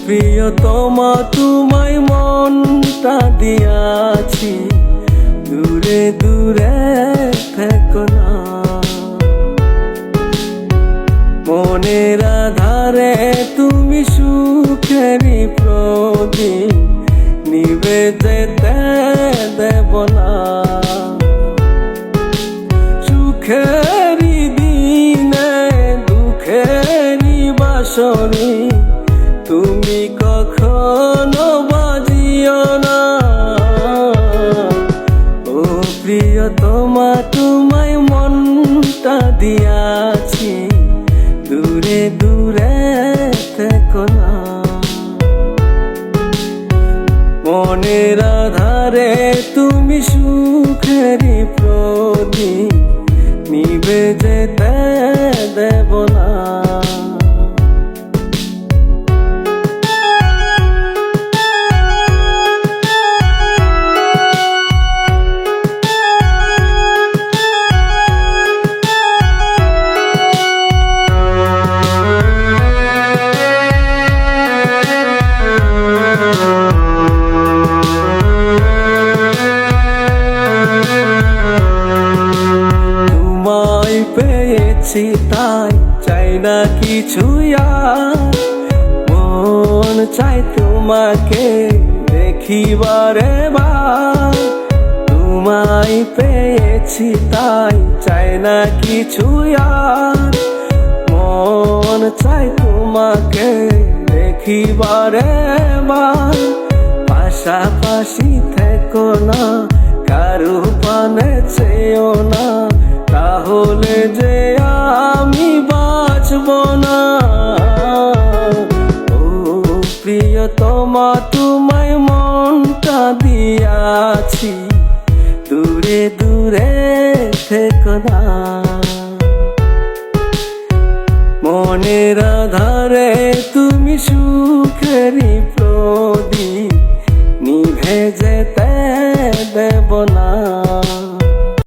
প্রিয়তমা তোমায় মনটা দিয়াছি, দূরে দূরে থেকো না। মনের আধারে তুমি সুখেরই প্রদীপ, নিভে যেতে দেব না। সুখেরই দিনে দুঃখেরই বাসরে তুমি কখনো বাজিও না। ও প্রিয়তমা তোমায় মনটা দিয়াছি, দূরে দূরে থেকো না। মনের আধারে তুমি সুখেরই প্রদীপ, নিভে যেতে দেব না। পেয়েছি তাই চাই না কিছু আর, মন চাই তোমাকে দেখিবারে বার। তোমায় পেয়েছি তাই চাই না কিছু আর, মন চাই তোমাকে দেখিবারে বার। পাশাপাশি থেকো না, কারো পানে চেয়েও না, তাহলে যে আমি বাঁচব না। ও প্রিয়তমা তোমায় মনটা দিয়াছি, দূরে দূরে থেকো না। মনের আধারে তুমি সুখেরই প্রদীপ, নিভে যেতে দেব না।